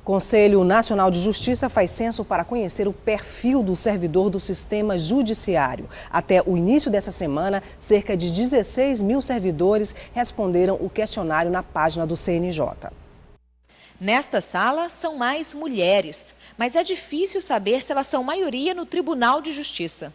O Conselho Nacional de Justiça faz censo para conhecer o perfil do servidor do sistema judiciário. Até o início dessa semana, cerca de 16 mil servidores responderam o questionário na página do CNJ. Nesta sala são mais mulheres, mas é difícil saber se elas são maioria no Tribunal de Justiça.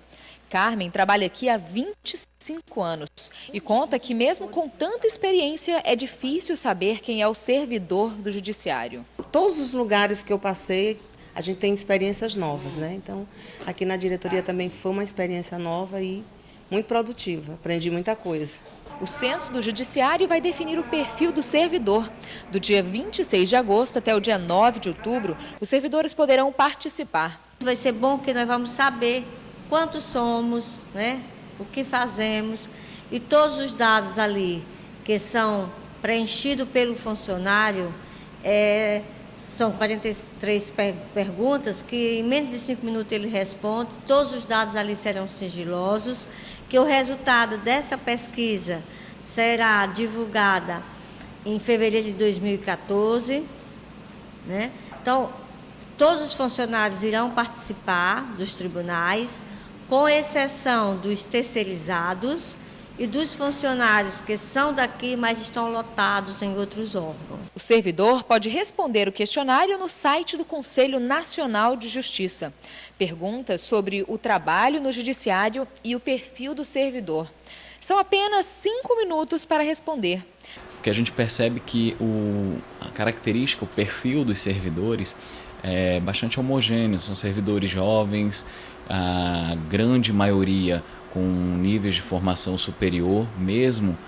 Carmen trabalha aqui há 25 anos e conta que mesmo com tanta experiência é difícil saber quem é o servidor do judiciário. Todos os lugares que eu passei, a gente tem experiências novas, né? Então, aqui na diretoria também foi uma experiência nova e muito produtiva. Aprendi muita coisa. O censo do judiciário vai definir o perfil do servidor. Do dia 26 de agosto até o dia 9 de outubro, os servidores poderão participar. Vai ser bom que nós vamos saber quantos somos, né? O que fazemos e todos os dados ali que são preenchidos pelo funcionário, são 43 perguntas que em menos de 5 minutos ele responde, todos os dados ali serão sigilosos, que o resultado dessa pesquisa será divulgada em fevereiro de 2014, né? Então, todos os funcionários irão participar dos tribunais, com exceção dos terceirizados e dos funcionários que são daqui, mas estão lotados em outros órgãos. O servidor pode responder o questionário no site do Conselho Nacional de Justiça. Perguntas sobre o trabalho no judiciário e o perfil do servidor. São apenas 5 minutos para responder. Porque a gente percebe que a característica, o perfil dos servidores é bastante homogêneo. São servidores jovens, a grande maioria com níveis de formação superior, mesmo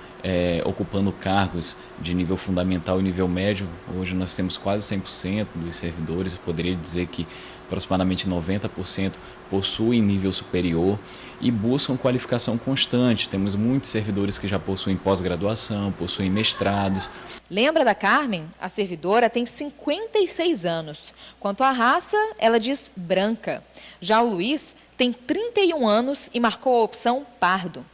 ocupando cargos de nível fundamental e nível médio. Hoje nós temos quase 100% dos servidores, eu poderia dizer que aproximadamente 90% possuem nível superior e buscam qualificação constante. Temos muitos servidores que já possuem pós-graduação, possuem mestrados. Lembra da Carmen? A servidora tem 56 anos. Quanto à raça, ela diz branca. Já o Luiz tem 31 anos e marcou a opção pardo.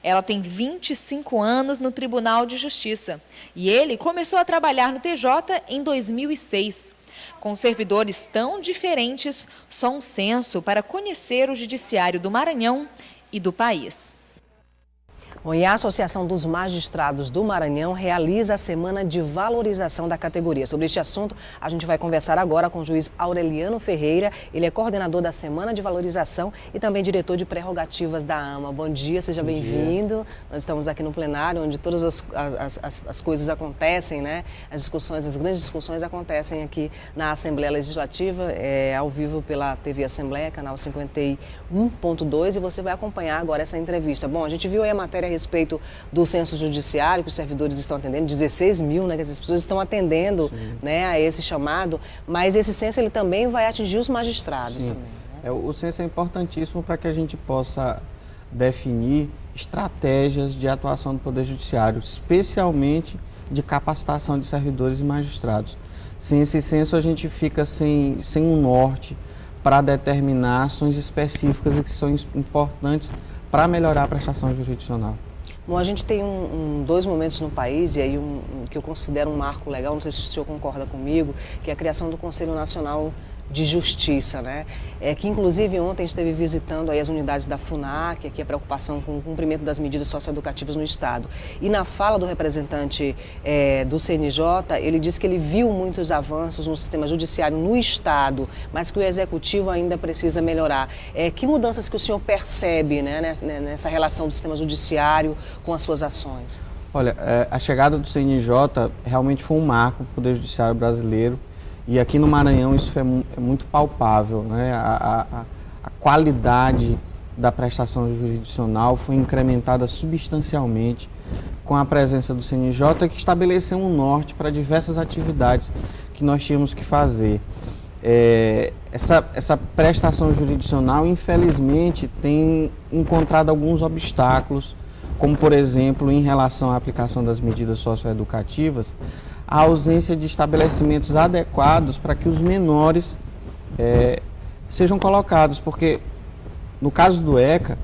Ela tem 25 anos no Tribunal de Justiça e ele começou a trabalhar no TJ em 2006. Com servidores tão diferentes, só um censo para conhecer o judiciário do Maranhão e do país. Bom, e a Associação dos Magistrados do Maranhão realiza a Semana de Valorização da categoria. Sobre este assunto, a gente vai conversar agora com o juiz Aureliano Ferreira. Ele é coordenador da Semana de Valorização e também diretor de prerrogativas da AMA. Bom dia, seja bem-vindo. Nós estamos aqui no plenário, onde todas as coisas acontecem, né? As grandes discussões acontecem aqui na Assembleia Legislativa, ao vivo pela TV Assembleia, canal 51.2, e você vai acompanhar agora essa entrevista. Bom, a gente viu aí a matéria a respeito do censo judiciário, que os servidores estão atendendo, 16 mil, né, que as pessoas estão atendendo, né, a esse chamado, mas esse censo ele também vai atingir os magistrados. Sim. Também. Né? O censo é importantíssimo para que a gente possa definir estratégias de atuação do Poder Judiciário, especialmente de capacitação de servidores e magistrados. Sem esse censo a gente fica sem um norte para determinar ações específicas e que são importantes para melhorar a prestação jurisdicional. Bom, a gente tem dois momentos no país, e aí que eu considero um marco legal, não sei se o senhor concorda comigo, que é a criação do Conselho Nacional de Justiça, né? Que inclusive ontem esteve visitando aí as unidades da FUNAC, aqui a preocupação com o cumprimento das medidas socioeducativas no Estado. E na fala do representante do CNJ, ele disse que ele viu muitos avanços no sistema judiciário no Estado, mas que o Executivo ainda precisa melhorar. Que mudanças que o senhor percebe, né, nessa relação do sistema judiciário com as suas ações? Olha, a chegada do CNJ realmente foi um marco para o Poder Judiciário brasileiro. E aqui no Maranhão isso é muito palpável, né? A qualidade da prestação jurisdicional foi incrementada substancialmente com a presença do CNJ, que estabeleceu um norte para diversas atividades que nós tínhamos que fazer. Essa prestação jurisdicional, infelizmente, tem encontrado alguns obstáculos, como, por exemplo, em relação à aplicação das medidas socioeducativas, a ausência de estabelecimentos adequados para que os menores sejam colocados, porque no caso do ECA,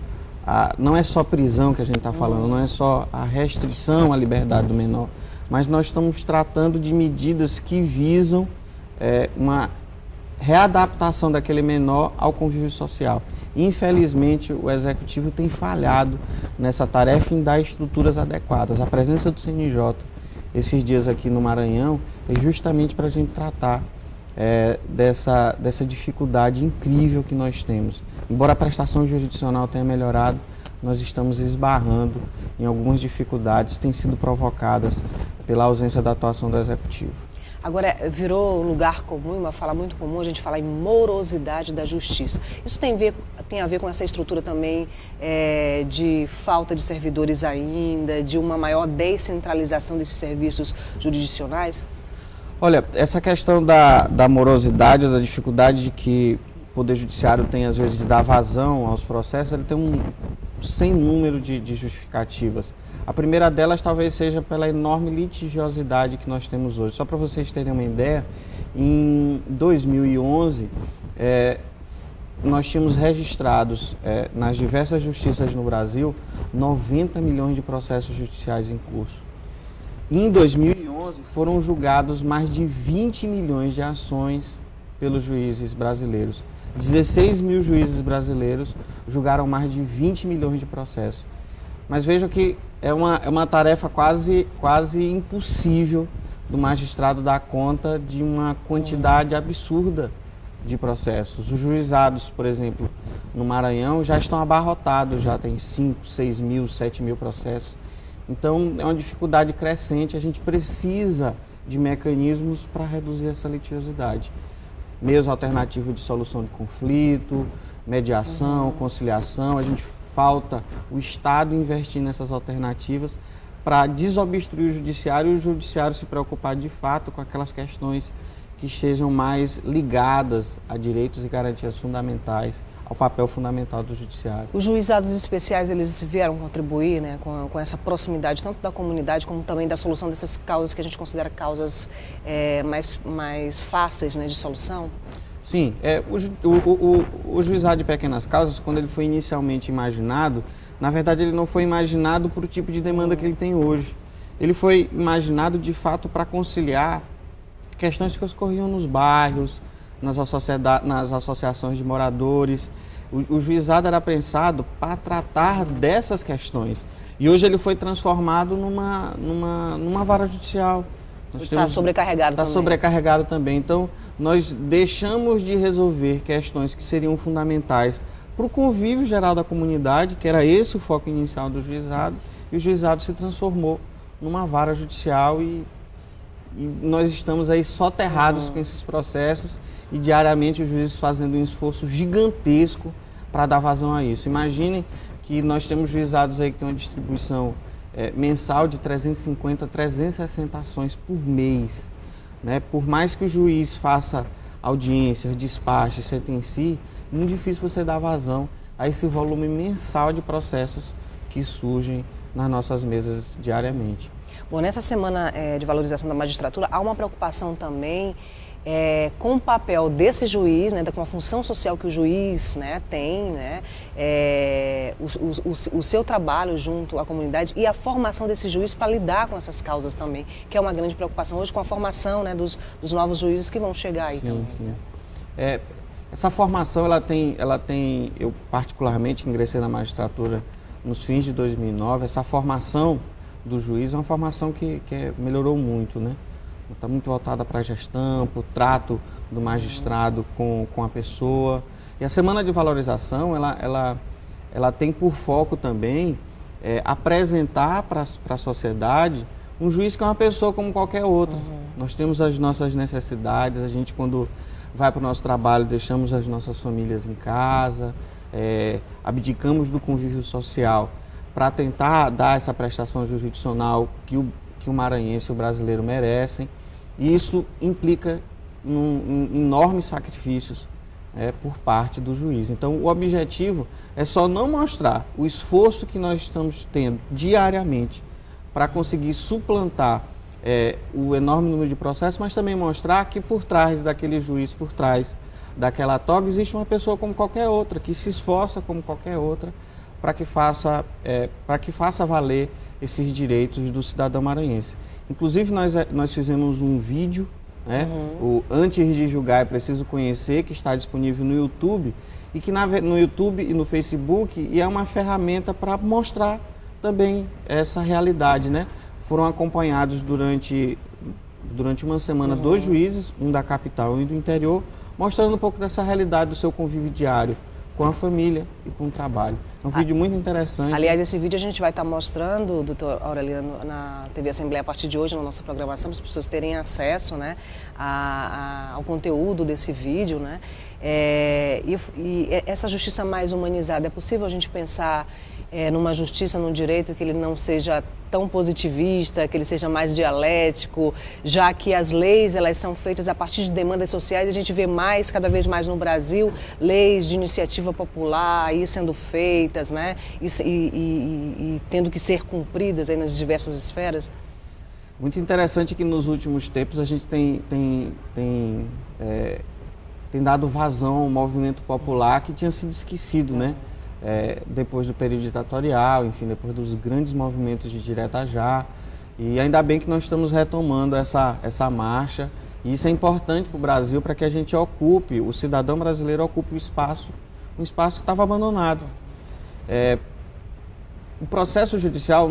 não é só prisão que a gente está falando, não é só a restrição à liberdade do menor, mas nós estamos tratando de medidas que visam uma readaptação daquele menor ao convívio social. Infelizmente, o Executivo tem falhado nessa tarefa em dar estruturas adequadas. A presença do CNJ esses dias aqui no Maranhão é justamente para a gente tratar dessa dificuldade incrível que nós temos. Embora a prestação jurisdicional tenha melhorado, nós estamos esbarrando em algumas dificuldades que têm sido provocadas pela ausência da atuação do Executivo. Agora, virou lugar comum, uma fala muito comum, a gente falar em morosidade da justiça. Isso tem a ver com essa estrutura também de falta de servidores ainda, de uma maior descentralização desses serviços jurisdicionais? Olha, essa questão da morosidade, da dificuldade de que o Poder Judiciário tem, às vezes, de dar vazão aos processos, ele tem um sem número de justificativas. A primeira delas talvez seja pela enorme litigiosidade que nós temos hoje. Só para vocês terem uma ideia, em 2011, nós tínhamos registrados nas diversas justiças no Brasil 90 milhões de processos judiciais em curso. Em 2011, foram julgados mais de 20 milhões de ações pelos juízes brasileiros. 16 mil juízes brasileiros julgaram mais de 20 milhões de processos. Mas vejam que é uma tarefa quase impossível do magistrado dar conta de uma quantidade absurda de processos. Os juizados, por exemplo, no Maranhão, já estão abarrotados, já tem 5, 6 mil, 7 mil processos. Então, é uma dificuldade crescente, a gente precisa de mecanismos para reduzir essa litigiosidade. Meios alternativos de solução de conflito, mediação, conciliação, a gente falta o Estado investir nessas alternativas para desobstruir o judiciário e o judiciário se preocupar de fato com aquelas questões que estejam mais ligadas a direitos e garantias fundamentais, ao papel fundamental do judiciário. Os juizados especiais, eles vieram contribuir, né, com essa proximidade, tanto da comunidade como também da solução dessas causas que a gente considera causas mais fáceis, né, de solução? Sim, o juizado de pequenas causas, quando ele foi inicialmente imaginado, na verdade ele não foi imaginado para o tipo de demanda que ele tem hoje. Ele foi imaginado de fato para conciliar questões que ocorriam nos bairros, nas associações de moradores. O juizado era pensado para tratar dessas questões. E hoje ele foi transformado numa vara judicial. Está sobrecarregado também. Está sobrecarregado também. Então, nós deixamos de resolver questões que seriam fundamentais para o convívio geral da comunidade, que era esse o foco inicial do juizado, e o juizado se transformou numa vara judicial e nós estamos aí soterrados com esses processos e diariamente os juízes fazendo um esforço gigantesco para dar vazão a isso. Imaginem que nós temos juizados aí que têm uma distribuição mensal de 350, 360 ações por mês. Né? Por mais que o juiz faça audiências, despache, sentencie, muito difícil você dar vazão a esse volume mensal de processos que surgem nas nossas mesas diariamente. Bom, nessa semana de valorização da magistratura, há uma preocupação também com o papel desse juiz, né, com a função social que o juiz, né, tem, né, o seu trabalho junto à comunidade e a formação desse juiz para lidar com essas causas também, que é uma grande preocupação hoje com a formação, né, dos novos juízes que vão chegar aí também. Sim. Essa formação, ela tem, eu particularmente ingressei na magistratura nos fins de 2009, essa formação do juiz é uma formação que melhorou muito, né? Está muito voltada para a gestão, para o trato do magistrado com a pessoa. E a Semana de Valorização, ela tem por foco também apresentar para a sociedade um juiz que é uma pessoa como qualquer outra. Nós temos as nossas necessidades, a gente quando vai para o nosso trabalho deixamos as nossas famílias em casa, abdicamos do convívio social para tentar dar essa prestação jurisdicional que o maranhense e o brasileiro merecem. E isso implica enormes sacrifícios por parte do juiz. Então, o objetivo é só não mostrar o esforço que nós estamos tendo diariamente para conseguir suplantar o enorme número de processos, mas também mostrar que por trás daquele juiz, por trás daquela toga, existe uma pessoa como qualquer outra, que se esforça como qualquer outra para que faça valer esses direitos do cidadão maranhense. Inclusive, nós fizemos um vídeo né? O Antes de Julgar é Preciso Conhecer, que está disponível no YouTube, e que no YouTube e no Facebook e é uma ferramenta para mostrar também essa realidade, né? Foram acompanhados durante uma semana 2 juízes, um da capital e um do interior, mostrando um pouco dessa realidade do seu convívio diário com a família e com o trabalho. É um vídeo muito interessante. Aliás, esse vídeo a gente vai estar mostrando, doutor Aureliano, na TV Assembleia a partir de hoje, na nossa programação, para as pessoas terem acesso, né, ao conteúdo desse vídeo, né? E essa justiça mais humanizada, é possível a gente pensar numa justiça, num direito que ele não seja tão positivista, que ele seja mais dialético, já que as leis elas são feitas a partir de demandas sociais e a gente vê cada vez mais no Brasil, leis de iniciativa popular aí sendo feitas, né, e tendo que ser cumpridas aí nas diversas esferas? Muito interessante que nos últimos tempos a gente tem dado vazão ao movimento popular que tinha sido esquecido, né? Depois do período ditatorial, enfim, depois dos grandes movimentos de direta já. E ainda bem que nós estamos retomando essa marcha. E isso é importante para o Brasil, para que a gente ocupe, o cidadão brasileiro ocupe um espaço que estava abandonado. O processo judicial,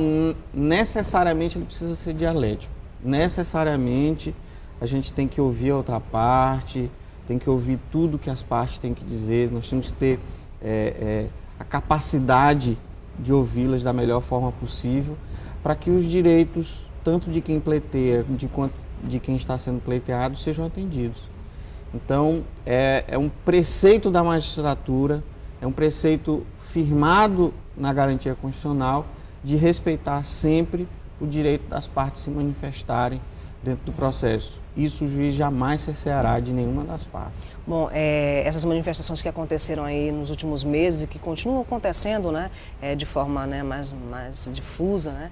necessariamente, ele precisa ser dialético. Necessariamente, a gente tem que ouvir a outra parte, tem que ouvir tudo que as partes têm que dizer, nós temos que ter a capacidade de ouvi-las da melhor forma possível, para que os direitos, tanto de quem pleiteia, quanto de quem está sendo pleiteado, sejam atendidos. Então, é um preceito da magistratura, é um preceito firmado na garantia constitucional de respeitar sempre o direito das partes se manifestarem dentro do processo. Isso o juiz jamais cerceará de nenhuma das partes. Bom, essas manifestações que aconteceram aí nos últimos meses e que continuam acontecendo, né, de forma, né, mais difusa, né,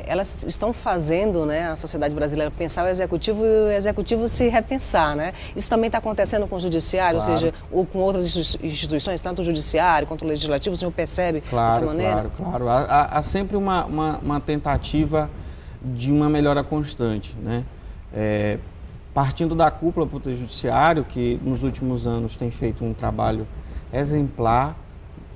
elas estão fazendo, né, a sociedade brasileira pensar o executivo e o executivo se repensar, né? Isso também está acontecendo com o judiciário, Claro. ou seja, ou com outras instituições, tanto o judiciário quanto o legislativo, o senhor percebe dessa maneira? Claro. Há sempre uma tentativa de uma melhora constante, né? Partindo da cúpula do Poder Judiciário, que nos últimos anos tem feito um trabalho exemplar,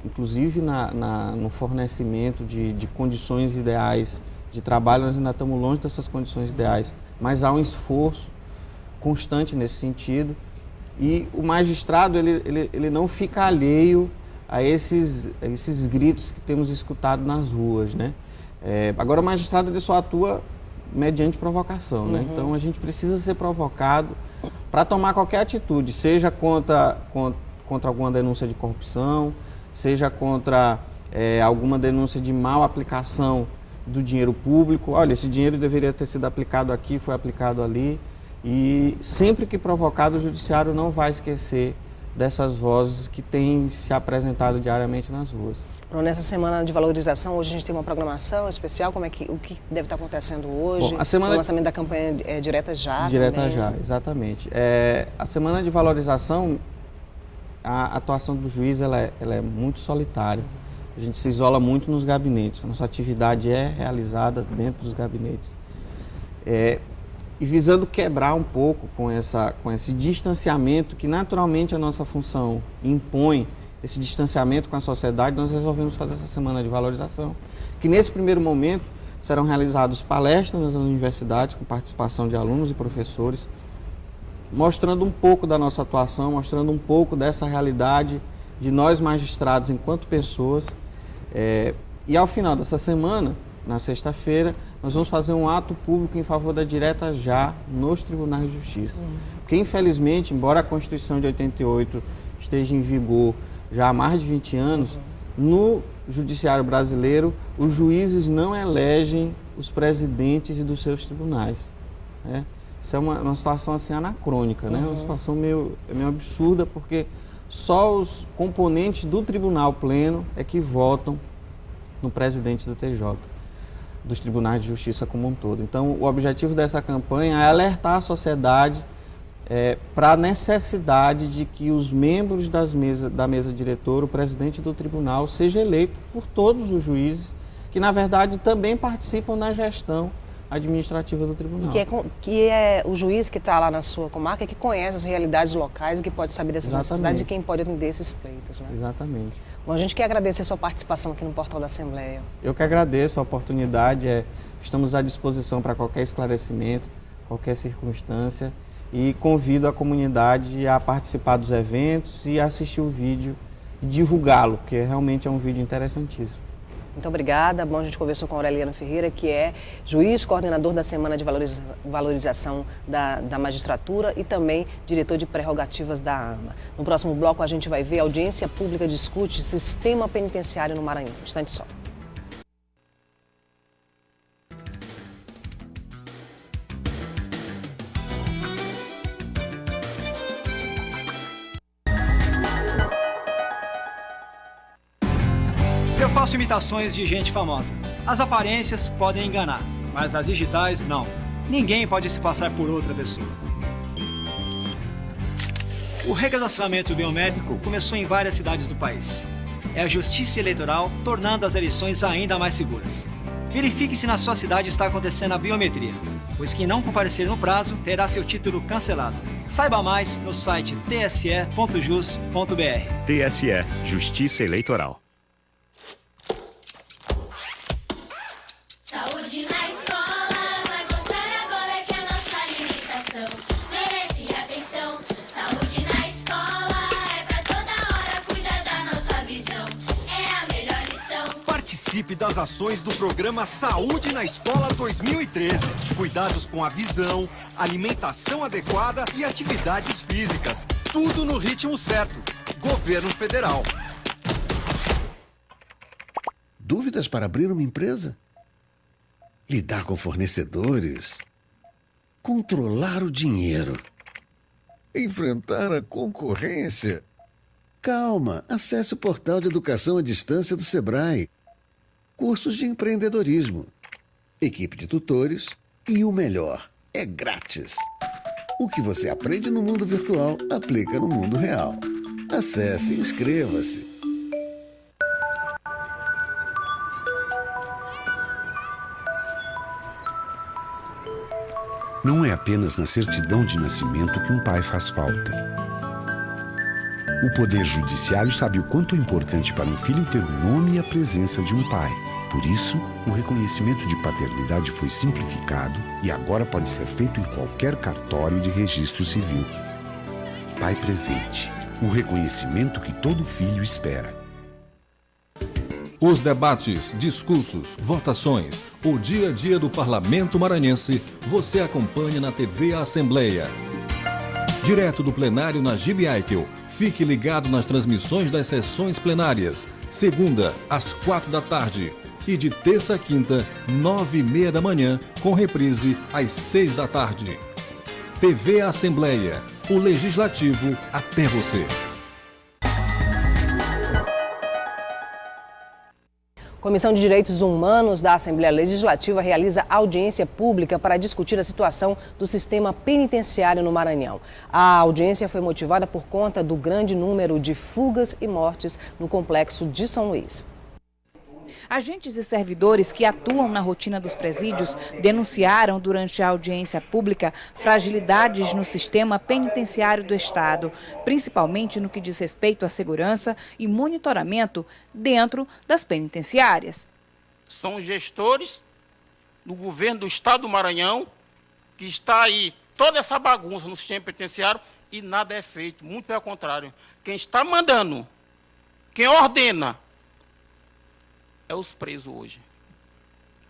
inclusive no fornecimento de condições ideais de trabalho. Nós ainda estamos longe dessas condições ideais, mas há um esforço constante nesse sentido. E o magistrado ele não fica alheio a esses gritos que temos escutado nas ruas, né? Agora, o magistrado ele só atua mediante provocação, né? Então, a gente precisa ser provocado para tomar qualquer atitude, seja contra alguma denúncia de corrupção, seja contra alguma denúncia de mal aplicação do dinheiro público. Olha, esse dinheiro deveria ter sido aplicado aqui, foi aplicado ali. E sempre que provocado, o judiciário não vai esquecer dessas vozes que têm se apresentado diariamente nas ruas. Nessa semana de valorização, hoje a gente tem uma programação especial, o que deve estar acontecendo hoje? Bom, o lançamento da campanha Direta Já. Direta também, Já, né? Exatamente. A semana de valorização, a atuação do juiz ela é muito solitária. A gente se isola muito nos gabinetes. A nossa atividade é realizada dentro dos gabinetes. E visando quebrar um pouco com esse distanciamento que naturalmente a nossa função impõe, esse distanciamento com a sociedade, nós resolvemos fazer essa semana de valorização, que nesse primeiro momento serão realizadas palestras nas universidades com participação de alunos e professores, mostrando um pouco da nossa atuação, mostrando um pouco dessa realidade de nós magistrados enquanto pessoas. E ao final dessa semana, na sexta-feira, nós vamos fazer um ato público em favor da Direta Já nos tribunais de justiça. Porque, infelizmente, embora a Constituição de 88 esteja em vigor já há mais de 20 anos, no judiciário brasileiro, os juízes não elegem os presidentes dos seus tribunais, né? Isso é uma situação assim anacrônica, né? Uma situação meio absurda, porque só os componentes do tribunal pleno é que votam no presidente do TJ, dos tribunais de justiça como um todo. Então, o objetivo dessa campanha é alertar a sociedade para a necessidade de que os membros da mesa diretora, o presidente do tribunal, seja eleito por todos os juízes, que na verdade também participam na gestão administrativa do tribunal. Que é o juiz que está lá na sua comarca que conhece as realidades locais e que pode saber dessas necessidades e quem pode atender esses pleitos, né? Exatamente. Bom, a gente quer agradecer a sua participação aqui no Portal da Assembleia. Eu que agradeço a oportunidade, estamos à disposição para qualquer esclarecimento, qualquer circunstância, e convido a comunidade a participar dos eventos e assistir o vídeo e divulgá-lo, porque realmente é um vídeo interessantíssimo. Muito obrigada. Bom, a gente conversou com a Aureliano Ferreira, que é juiz, coordenador da Semana de Valorização da Magistratura e também diretor de prerrogativas da AMA. No próximo bloco, a gente vai ver a audiência pública discute sistema penitenciário no Maranhão. Instante só. Eu faço imitações de gente famosa. As aparências podem enganar, mas as digitais não. Ninguém pode se passar por outra pessoa. O recadastramento biométrico começou em várias cidades do país. É a Justiça Eleitoral tornando as eleições ainda mais seguras. Verifique se na sua cidade está acontecendo a biometria, pois quem não comparecer no prazo terá seu título cancelado. Saiba mais no site tse.jus.br. TSE, Justiça Eleitoral. Saúde na escola vai mostrar agora que a nossa alimentação merece atenção. Saúde na escola é pra toda hora cuidar da nossa visão. É a melhor lição. Participe das ações do programa Saúde na Escola 2013. Cuidados com a visão, alimentação adequada e atividades físicas. Tudo no ritmo certo. Governo Federal. Dúvidas para abrir uma empresa? Lidar com fornecedores? Controlar o dinheiro? Enfrentar a concorrência? Calma, acesse o portal de educação à distância do Sebrae. Cursos de empreendedorismo, equipe de tutores e o melhor, é grátis. O que você aprende no mundo virtual, aplica no mundo real. Acesse e inscreva-se. Não é apenas na certidão de nascimento que um pai faz falta. O Poder Judiciário sabe o quanto é importante para um filho ter o nome e a presença de um pai. Por isso, o reconhecimento de paternidade foi simplificado e agora pode ser feito em qualquer cartório de registro civil. Pai presente. O reconhecimento que todo filho espera. Os debates, discursos, votações, o dia a dia do Parlamento Maranhense, você acompanha na TV Assembleia. Direto do plenário na Gibi Aitel, fique ligado nas transmissões das sessões plenárias, segunda às 4 da tarde e de terça a quinta, 9h30 da manhã, com reprise às 6 da tarde. TV Assembleia, o Legislativo até você. Comissão de Direitos Humanos da Assembleia Legislativa realiza audiência pública para discutir a situação do sistema penitenciário no Maranhão. A audiência foi motivada por conta do grande número de fugas e mortes no complexo de São Luís. Agentes e servidores que atuam na rotina dos presídios denunciaram durante a audiência pública fragilidades no sistema penitenciário do Estado, principalmente no que diz respeito à segurança e monitoramento dentro das penitenciárias. São gestores do governo do Estado do Maranhão que está aí toda essa bagunça no sistema penitenciário e nada é feito, muito pelo contrário. Quem está mandando, quem ordena, é os presos hoje.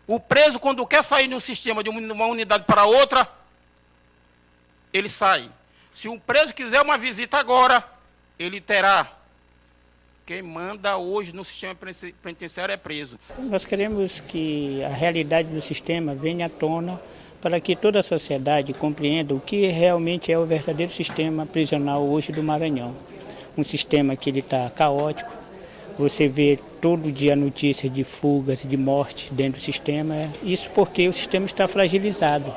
O preso, quando quer sair de um sistema, de uma unidade para outra, ele sai. Se um preso quiser uma visita agora, ele terá. Quem manda hoje no sistema penitenciário é preso. Nós queremos que a realidade do sistema venha à tona para que toda a sociedade compreenda o que realmente é o verdadeiro sistema prisional hoje do Maranhão. Um sistema que ele está caótico. Você vê todo dia notícias de fugas, de mortes dentro do sistema, isso porque o sistema está fragilizado.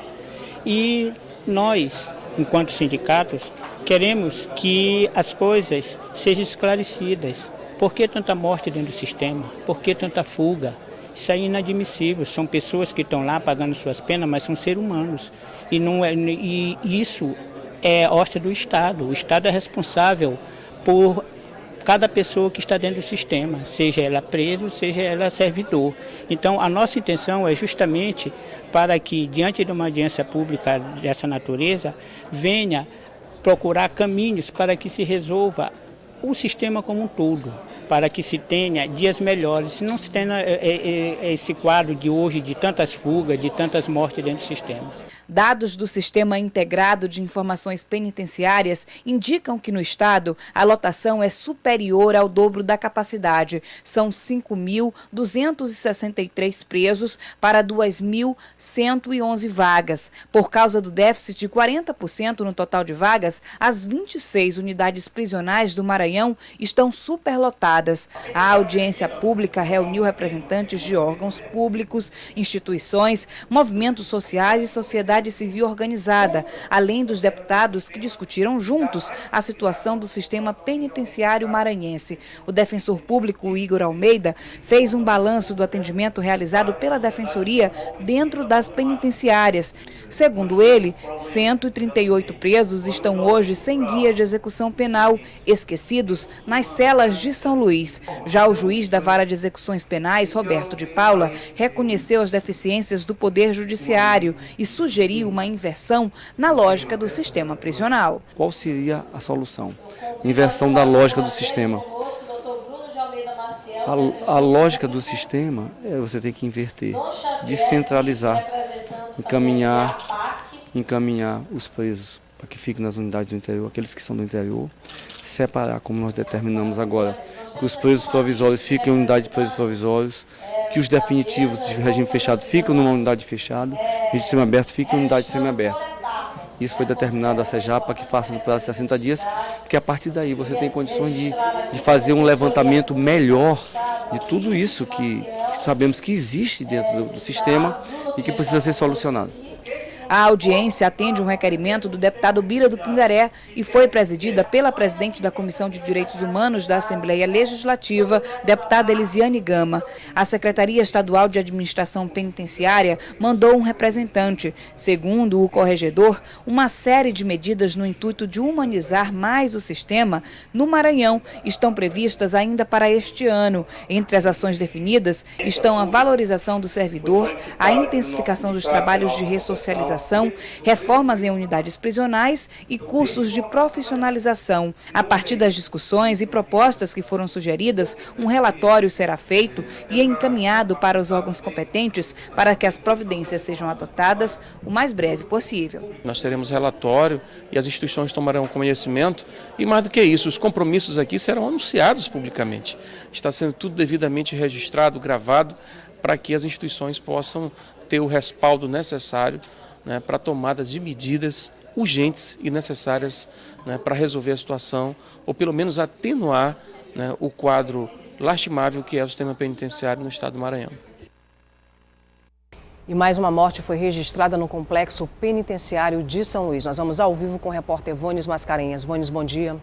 E nós, enquanto sindicatos, queremos que as coisas sejam esclarecidas. Por que tanta morte dentro do sistema? Por que tanta fuga? Isso é inadmissível. São pessoas que estão lá pagando suas penas, mas são seres humanos. E isso é horta do Estado. O Estado é responsável por cada pessoa que está dentro do sistema, seja ela preso, seja ela servidor. Então, a nossa intenção é justamente para que, diante de uma audiência pública dessa natureza, venha procurar caminhos para que se resolva o sistema como um todo, para que se tenha dias melhores, se não se tenha esse quadro de hoje de tantas fugas, de tantas mortes dentro do sistema. Dados do Sistema Integrado de Informações Penitenciárias indicam que no estado a lotação é superior ao dobro da capacidade. São 5.263 presos para 2.111 vagas. Por causa do déficit de 40% no total de vagas, as 26 unidades prisionais do Maranhão estão superlotadas. A audiência pública reuniu representantes de órgãos públicos, instituições, movimentos sociais e sociedade civil organizada, além dos deputados que discutiram juntos a situação do sistema penitenciário maranhense. O defensor público Igor Almeida fez um balanço do atendimento realizado pela Defensoria dentro das penitenciárias. Segundo ele, 138 presos estão hoje sem guia de execução penal, esquecidos nas celas de São Luís. Já o juiz da Vara de Execuções Penais, Roberto de Paula, reconheceu as deficiências do Poder Judiciário e sugeriu uma inversão na lógica do sistema prisional. Qual seria a solução? Inversão da lógica do sistema. A lógica do sistema é você tem que inverter, descentralizar, encaminhar os presos para que fiquem nas unidades do interior, aqueles que são do interior, separar, como nós determinamos agora, que os presos provisórios fiquem em unidade de presos provisórios, que os definitivos de regime fechado ficam numa unidade fechada, regime semiaberto fica em unidade semiaberta. Isso foi determinado a SEJAP para que faça no prazo de 60 dias, porque a partir daí você tem condições de fazer um levantamento melhor de tudo isso que sabemos que existe dentro do sistema e que precisa ser solucionado. A audiência atende um requerimento do deputado Bira do Pingaré e foi presidida pela presidente da Comissão de Direitos Humanos da Assembleia Legislativa, deputada Elisiane Gama. A Secretaria Estadual de Administração Penitenciária mandou um representante. Segundo o corregedor, uma série de medidas no intuito de humanizar mais o sistema no Maranhão estão previstas ainda para este ano. Entre as ações definidas estão a valorização do servidor, a intensificação dos trabalhos de ressocialização, reformas em unidades prisionais e cursos de profissionalização. A partir das discussões e propostas que foram sugeridas, um relatório será feito e encaminhado para os órgãos competentes para que as providências sejam adotadas o mais breve possível. Nós teremos relatório e as instituições tomarão conhecimento e, mais do que isso, os compromissos aqui serão anunciados publicamente. Está sendo tudo devidamente registrado, gravado, para que as instituições possam ter o respaldo necessário para tomadas de medidas urgentes e necessárias para resolver a situação, ou pelo menos atenuar o quadro lastimável que é o sistema penitenciário no estado do Maranhão. E mais uma morte foi registrada no complexo penitenciário de São Luís. Nós vamos ao vivo com o repórter Vônis Mascarenhas. Vônis, bom dia.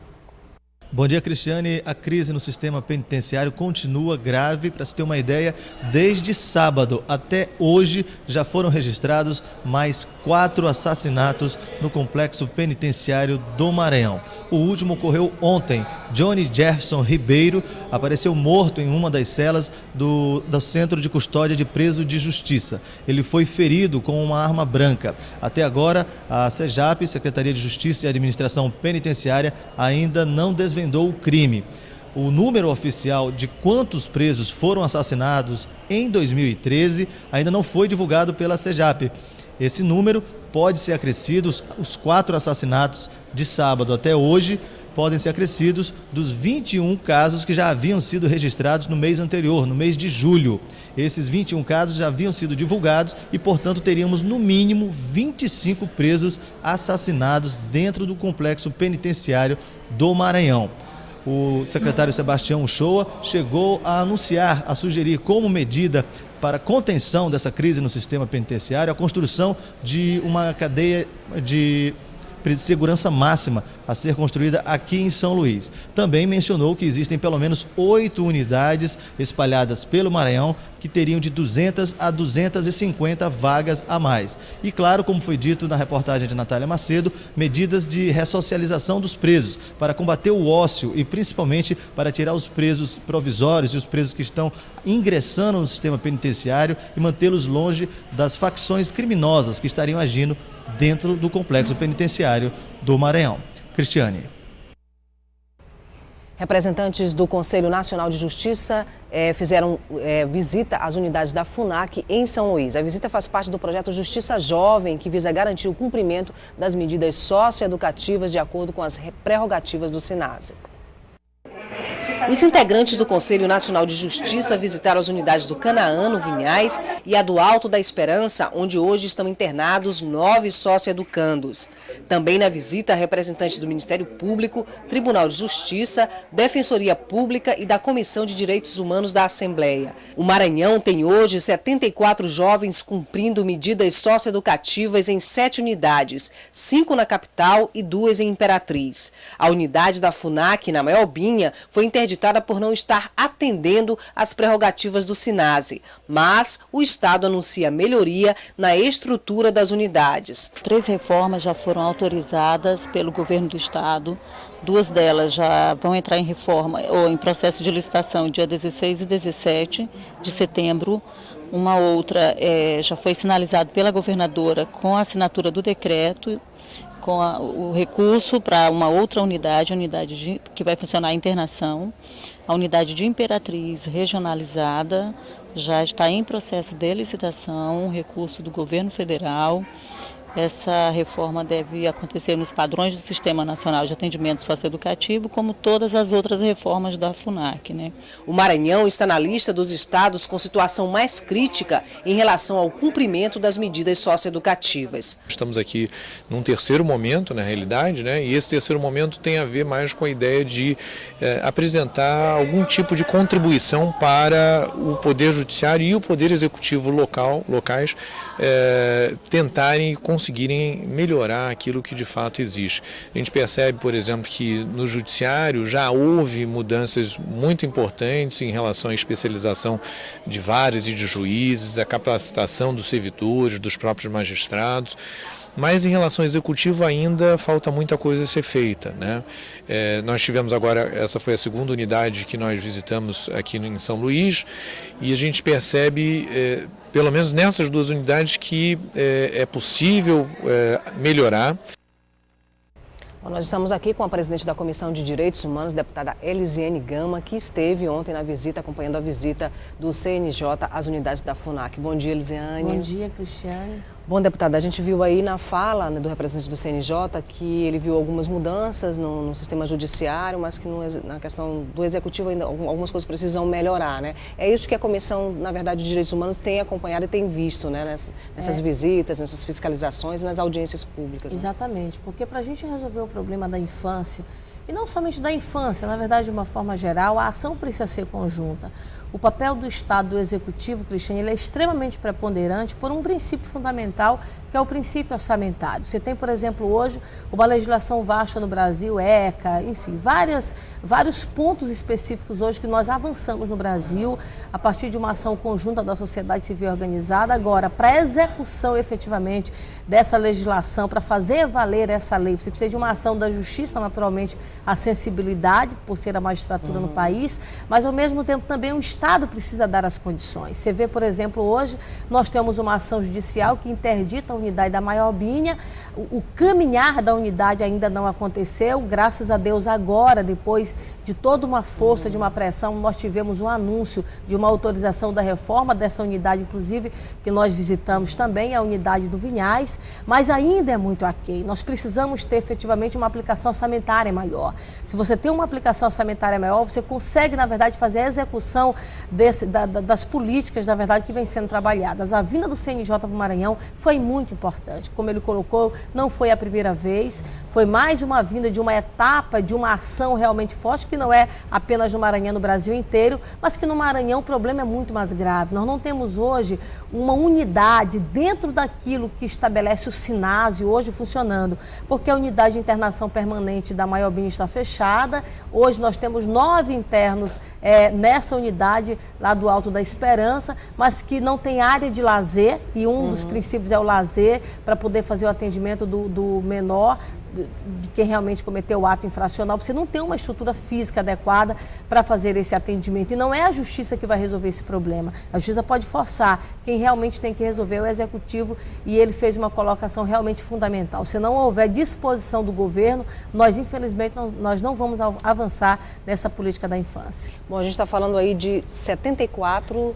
Bom dia, Cristiane. A crise no sistema penitenciário continua grave. Para se ter uma ideia, desde sábado até hoje já foram registrados mais 4 assassinatos no complexo penitenciário do Maranhão. O último ocorreu ontem. Johnny Jefferson Ribeiro apareceu morto em uma das celas do Centro de Custódia de Preso de Justiça. Ele foi ferido com uma arma branca. Até agora, a SEJAP, Secretaria de Justiça e Administração Penitenciária, ainda não desvendou o crime. O número oficial de quantos presos foram assassinados em 2013 ainda não foi divulgado pela SEJAP. Esse número pode ser acrescido, os 4 assassinatos de sábado até hoje podem ser acrescidos dos 21 casos que já haviam sido registrados no mês anterior, no mês de julho. Esses 21 casos já haviam sido divulgados e, portanto, teríamos no mínimo 25 presos assassinados dentro do complexo penitenciário do Maranhão. O secretário Sebastião Uchoa chegou a anunciar, a sugerir como medida para contenção dessa crise no sistema penitenciário a construção de uma cadeia de de segurança máxima a ser construída aqui em São Luís. Também mencionou que existem pelo menos 8 unidades espalhadas pelo Maranhão que teriam de 200 a 250 vagas a mais. E claro, como foi dito na reportagem de Natália Macedo, medidas de ressocialização dos presos para combater o ócio e principalmente para tirar os presos provisórios e os presos que estão ingressando no sistema penitenciário e mantê-los longe das facções criminosas que estariam agindo dentro do complexo penitenciário do Maranhão. Cristiane. Representantes do Conselho Nacional de Justiça fizeram visita às unidades da FUNAC em São Luís. A visita faz parte do projeto Justiça Jovem, que visa garantir o cumprimento das medidas socioeducativas de acordo com as prerrogativas do SINASE. Os integrantes do Conselho Nacional de Justiça visitaram as unidades do Canaã, no Vinhais, e a do Alto da Esperança, onde hoje estão internados 9 socioeducandos. Também na visita, representantes do Ministério Público, Tribunal de Justiça, Defensoria Pública e da Comissão de Direitos Humanos da Assembleia. O Maranhão tem hoje 74 jovens cumprindo medidas socioeducativas em 7 unidades, 5 na capital e 2 em Imperatriz. A unidade da FUNAC, na Maiobinha, foi interditada por não estar atendendo às prerrogativas do SINASE, mas o Estado anuncia melhoria na estrutura das unidades. 3 reformas já foram autorizadas pelo governo do Estado, 2 delas já vão entrar em reforma ou em processo de licitação dia 16 e 17 de setembro. Uma outra já foi sinalizada pela governadora com a assinatura do decreto, com o recurso para uma outra unidade que vai funcionar a internação. A unidade de Imperatriz regionalizada já está em processo de licitação, um recurso do governo federal. Essa reforma deve acontecer nos padrões do Sistema Nacional de Atendimento Socioeducativo, como todas as outras reformas da FUNAC, né? O Maranhão está na lista dos estados com situação mais crítica em relação ao cumprimento das medidas socioeducativas. Estamos aqui num terceiro momento, na realidade, né? E esse terceiro momento tem a ver mais com a ideia de apresentar algum tipo de contribuição para o Poder Judiciário e o Poder Executivo locais tentarem conseguirem melhorar aquilo que de fato existe. A gente percebe, por exemplo, que no Judiciário já houve mudanças muito importantes em relação à especialização de varas e de juízes, a capacitação dos servidores, dos próprios magistrados. Mas em relação ao Executivo ainda falta muita coisa a ser feita, né? Nós tivemos agora, essa foi a segunda unidade que nós visitamos aqui em São Luís, e a gente percebe, pelo menos nessas 2 unidades, que é possível melhorar. Nós estamos aqui com a presidente da Comissão de Direitos Humanos, deputada Elisiane Gama, que esteve ontem na visita, acompanhando a visita do CNJ às unidades da FUNAC. Bom dia, Elisiane. Bom dia, Cristiane. Bom, deputada, a gente viu aí na fala, né, do representante do CNJ que ele viu algumas mudanças no sistema judiciário, mas que na questão do executivo ainda algumas coisas precisam melhorar, né? É isso que a Comissão, na verdade, de Direitos Humanos tem acompanhado e tem visto, né, nessas visitas, nessas fiscalizações e nas audiências públicas. Né? Exatamente, porque para a gente resolver o problema da infância, e não somente da infância, na verdade, de uma forma geral, a ação precisa ser conjunta. O papel do Estado, do Executivo, Cristiane, ele é extremamente preponderante por um princípio fundamental, que é o princípio orçamentário. Você tem, por exemplo, hoje, uma legislação vasta no Brasil, ECA, enfim, vários pontos específicos hoje que nós avançamos no Brasil a partir de uma ação conjunta da sociedade civil organizada. Agora, para a execução efetivamente dessa legislação, para fazer valer essa lei, você precisa de uma ação da Justiça, naturalmente, a sensibilidade, por ser a magistratura no país, mas ao mesmo tempo também o Estado precisa dar as condições. Você vê, por exemplo, hoje nós temos uma ação judicial que interdita a unidade da Maiobinha, o caminhar da unidade ainda não aconteceu, graças a Deus agora, depois de toda uma força, de uma pressão, nós tivemos um anúncio de uma autorização da reforma dessa unidade, inclusive, que nós visitamos também, a unidade do Vinhais, mas ainda é muito aquém. Nós precisamos ter efetivamente uma aplicação orçamentária maior. Se você tem uma aplicação orçamentária maior, você consegue, na verdade, fazer a execução das políticas, na verdade, que vem sendo trabalhadas. A vinda do CNJ para o Maranhão foi muito importante. Como ele colocou, não foi a primeira vez, foi mais uma vinda de uma etapa, de uma ação realmente forte, que não é apenas no Maranhão, no Brasil inteiro, mas que no Maranhão o problema é muito mais grave. Nós não temos hoje uma unidade dentro daquilo que estabelece o SINASE hoje funcionando, porque a unidade de internação permanente da Maiobim está fechada. Hoje nós temos 9 internos nessa unidade lá do Alto da Esperança, mas que não tem área de lazer, e um dos princípios é o lazer, para poder fazer o atendimento do menor, de quem realmente cometeu o ato infracional. Você não tem uma estrutura física adequada para fazer esse atendimento. E não é a justiça que vai resolver esse problema. A justiça pode forçar. Quem realmente tem que resolver é o executivo, e ele fez uma colocação realmente fundamental. Se não houver disposição do governo, nós, infelizmente, nós não vamos avançar nessa política da infância. Bom, a gente está falando aí de 74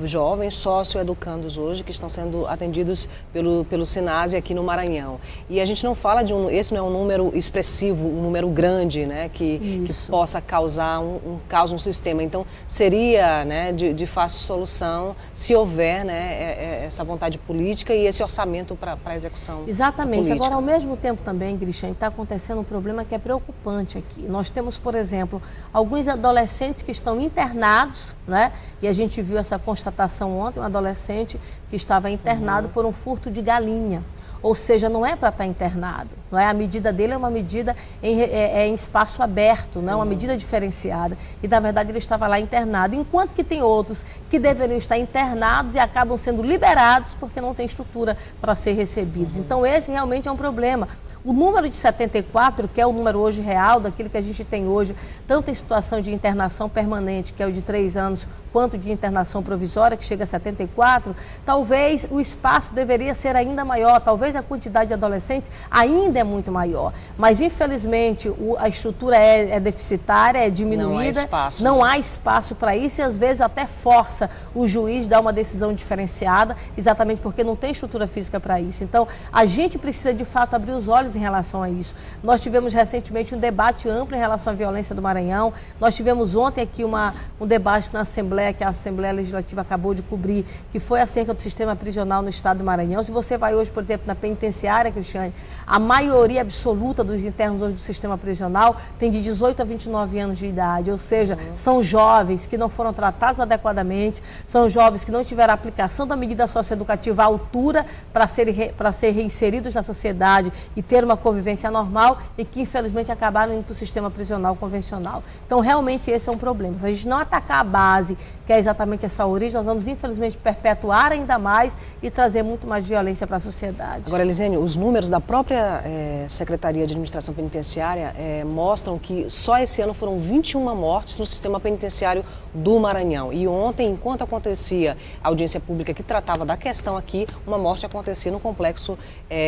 jovens socioeducandos hoje que estão sendo atendidos pelo SINASE aqui no Maranhão. E a gente não fala esse não é um número expressivo, um número grande, né, que possa causar um caos no sistema. Então, seria, né, de fácil solução se houver, né, essa vontade política e esse orçamento para a execução. Exatamente. Agora, ao mesmo tempo também, Cristiane, está acontecendo um problema que é preocupante aqui. Nós temos, por exemplo, alguns adolescentes que estão internados, né, e a gente viu essa constatação ontem, um adolescente que estava internado por um furto de galinha. Ou seja, não é para estar internado, não é? A medida dele é uma medida em espaço aberto, não é uma medida diferenciada. E, na verdade, ele estava lá internado, enquanto que tem outros que deveriam estar internados e acabam sendo liberados porque não tem estrutura para ser recebidos. Então, esse realmente é um problema. O número de 74, que é o número hoje real daquilo que a gente tem hoje, tanto em situação de internação permanente, que é o de 3 anos, quanto de internação provisória, que chega a 74, talvez o espaço deveria ser ainda maior, talvez a quantidade de adolescentes ainda é muito maior. Mas, infelizmente, a estrutura é deficitária, é diminuída, não há espaço para isso, e às vezes até força o juiz a dar uma decisão diferenciada, exatamente porque não tem estrutura física para isso. Então, a gente precisa, de fato, abrir os olhos em relação a isso. Nós tivemos recentemente um debate amplo em relação à violência do Maranhão. Nós tivemos ontem aqui um debate na Assembleia, que a Assembleia Legislativa acabou de cobrir, que foi acerca do sistema prisional no estado do Maranhão. Se você vai hoje, por exemplo, na penitenciária, Cristiane, a maioria absoluta dos internos hoje do sistema prisional tem de 18 a 29 anos de idade, ou seja, são jovens que não foram tratados adequadamente, são jovens que não tiveram a aplicação da medida socioeducativa à altura para ser reinseridos na sociedade e ter uma convivência normal, e que infelizmente acabaram indo para o sistema prisional convencional. Então, realmente esse é um problema. Se a gente não atacar a base, que é exatamente essa origem, nós vamos infelizmente perpetuar ainda mais e trazer muito mais violência para a sociedade. Agora, Elisene, os números da própria Secretaria de Administração Penitenciária mostram que só esse ano foram 21 mortes no sistema penitenciário do Maranhão. E ontem, enquanto acontecia a audiência pública que tratava da questão aqui, uma morte acontecia no complexo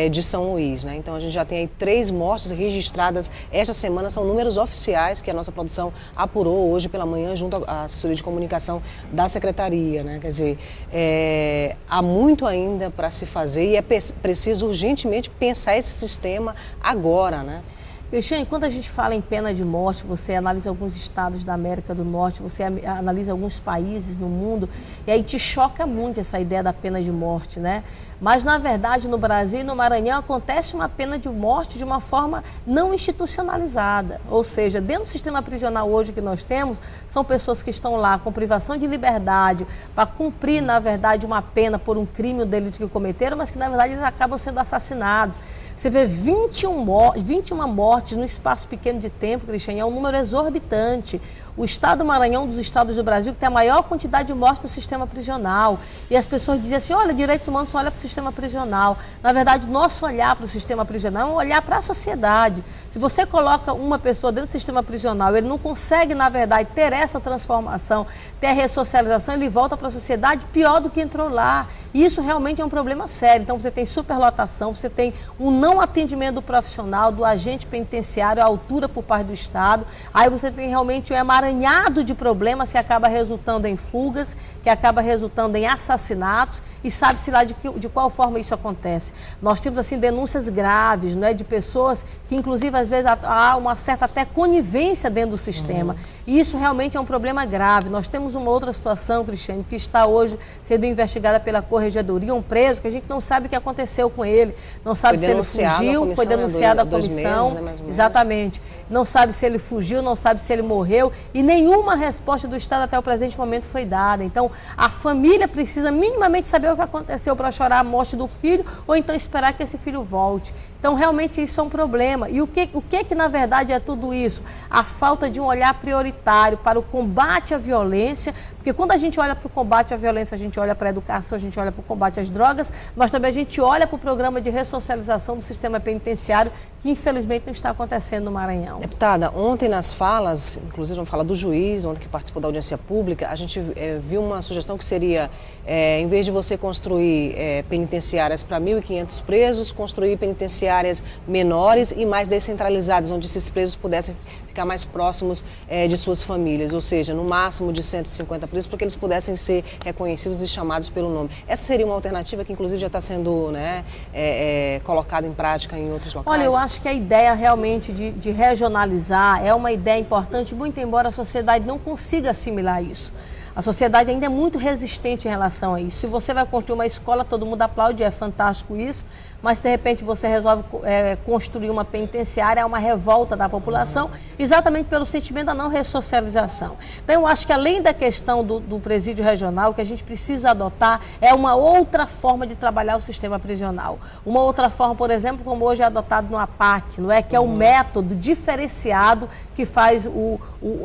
de São Luís, né? Então, a gente já tem aí 3 mortes registradas esta semana, são números oficiais que a nossa produção apurou hoje pela manhã junto à assessoria de comunicação da Secretaria, né? Quer dizer, há muito ainda para se fazer e é preciso urgentemente pensar esse sistema agora, né? Cristiane, quando a gente fala em pena de morte, você analisa alguns estados da América do Norte, você analisa alguns países no mundo, e aí te choca muito essa ideia da pena de morte, né? Mas, na verdade, no Brasil e no Maranhão acontece uma pena de morte de uma forma não institucionalizada. Ou seja, dentro do sistema prisional hoje que nós temos, são pessoas que estão lá com privação de liberdade para cumprir, na verdade, uma pena por um crime ou delito que cometeram, mas que, na verdade, eles acabam sendo assassinados. Você vê 21 mortes num espaço pequeno de tempo, Cristiane, é um número exorbitante. O estado do Maranhão é um dos estados do Brasil que tem a maior quantidade de mortes no sistema prisional. E as pessoas dizem assim, olha, direitos humanos só olha para o sistema prisional. Na verdade, nosso olhar para o sistema prisional é um olhar para a sociedade. Se você coloca uma pessoa dentro do sistema prisional, ele não consegue, na verdade, ter essa transformação, ter a ressocialização, ele volta para a sociedade pior do que entrou lá. E isso realmente é um problema sério. Então, você tem superlotação, você tem um não atendimento do profissional, do agente penitenciário à altura por parte do Estado. Aí você tem realmente o emaranhamento emaranhado de problemas que acaba resultando em fugas, que acaba resultando em assassinatos, e sabe-se lá de qual forma isso acontece. Nós temos assim denúncias graves, não é, de pessoas que inclusive às vezes há uma certa até conivência dentro do sistema. E isso realmente é um problema grave. Nós temos uma outra situação, Cristiane, que está hoje sendo investigada pela Corregedoria, um preso que a gente não sabe o que aconteceu com ele, não sabe se ele fugiu, foi denunciado à comissão, exatamente, não sabe se ele fugiu, não sabe se ele morreu, e nenhuma resposta do Estado até o presente momento foi dada. Então, a família precisa minimamente saber o que aconteceu para chorar a morte do filho, ou então esperar que esse filho volte. Então, realmente, isso é um problema. E o que na verdade é tudo isso? A falta de um olhar prioritário para o combate à violência, porque quando a gente olha para o combate à violência, a gente olha para a educação, a gente olha para o combate às drogas, mas também a gente olha para o programa de ressocialização do sistema penitenciário, que infelizmente não está acontecendo no Maranhão. Deputada, ontem nas falas, inclusive vamos falar do juiz, ontem que participou da audiência pública, a gente viu uma sugestão que seria, em vez de você construir penitenciárias para 1.500 presos, construir penitenciárias menores e mais descentralizadas, onde esses presos pudessem ficar mais próximos de suas famílias, ou seja, no máximo de 150 presos, para que eles pudessem ser reconhecidos e chamados pelo nome. Essa seria uma alternativa que inclusive já está sendo colocada em prática em outros locais? Olha, eu acho que a ideia realmente de regionalizar é uma ideia importante, muito embora a sociedade não consiga assimilar isso. A sociedade ainda é muito resistente em relação a isso. Se você vai construir uma escola, todo mundo aplaude, é fantástico isso, mas de repente você resolve construir uma penitenciária, é uma revolta da população, exatamente pelo sentimento da não ressocialização. Então eu acho que além da questão do presídio regional, o que a gente precisa adotar é uma outra forma de trabalhar o sistema prisional. Uma outra forma, por exemplo, como hoje é adotado no APAC, não é? Que é um método diferenciado que faz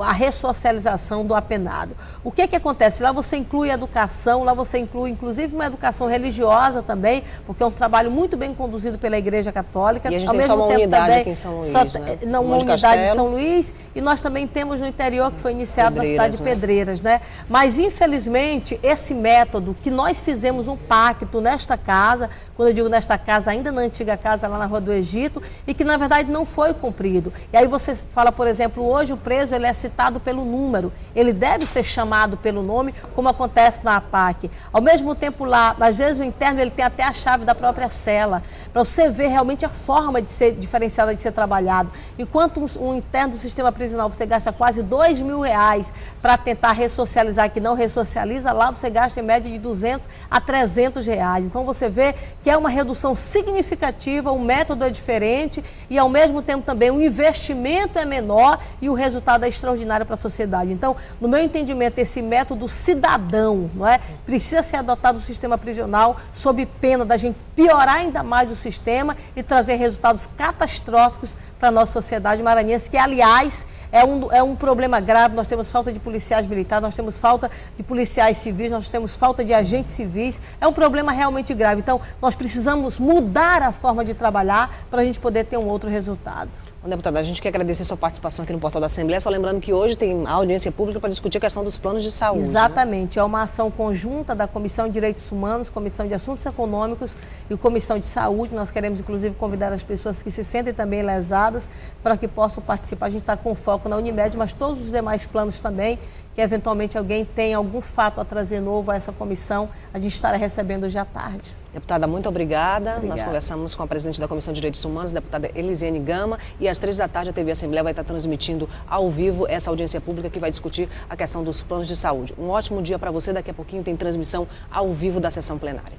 a ressocialização do apenado. O que acontece? Lá você inclui educação, lá você inclui inclusive uma educação religiosa também, porque é um trabalho muito bem conduzido pela Igreja Católica. E a gente tem só uma unidade aqui em São Luís, né? Uma unidade em São Luís, e nós também temos no interior, que foi iniciado na cidade de Pedreiras, né? Mas, infelizmente, esse método que nós fizemos um pacto nesta casa, quando eu digo nesta casa, ainda na antiga casa, lá na Rua do Egito, e que, na verdade, não foi cumprido. E aí você fala, por exemplo, hoje o preso ele é citado pelo número, ele deve ser chamado pelo nome, como acontece na APAC. Ao mesmo tempo lá, às vezes o interno ele tem até a chave da própria cela, para você ver realmente a forma de ser diferenciada de ser trabalhado. Enquanto um interno do sistema prisional você gasta quase R$2.000 para tentar ressocializar, que não ressocializa, lá você gasta em média de R$200 a R$300. Então você vê que é uma redução significativa, o método é diferente e ao mesmo tempo também o investimento é menor e o resultado é extraordinário para a sociedade. Então, no meu entendimento, esse método cidadão, não é? Precisa ser adotado no sistema prisional sob pena da gente piorar ainda mais o sistema e trazer resultados catastróficos para a nossa sociedade maranhense, que, aliás, é um problema grave. Nós temos falta de policiais militares, nós temos falta de policiais civis, nós temos falta de agentes civis. É um problema realmente grave. Então, nós precisamos mudar a forma de trabalhar para a gente poder ter um outro resultado. Bom, deputada, a gente quer agradecer a sua participação aqui no Portal da Assembleia, só lembrando que hoje tem audiência pública para discutir a questão dos planos de saúde. Exatamente, né? É uma ação conjunta da Comissão de Direitos Humanos, Comissão de Assuntos Econômicos e Comissão de Saúde. Nós queremos, inclusive, convidar as pessoas que se sentem também lesadas para que possam participar. A gente está com foco na Unimed, mas todos os demais planos também, que eventualmente alguém tem algum fato a trazer novo a essa comissão, a gente estará recebendo hoje à tarde. Deputada, muito obrigada. Nós conversamos com a presidente da Comissão de Direitos Humanos, deputada Elisiane Gama, e às 3 da tarde a TV Assembleia vai estar transmitindo ao vivo essa audiência pública que vai discutir a questão dos planos de saúde. Um ótimo dia para você, daqui a pouquinho tem transmissão ao vivo da sessão plenária.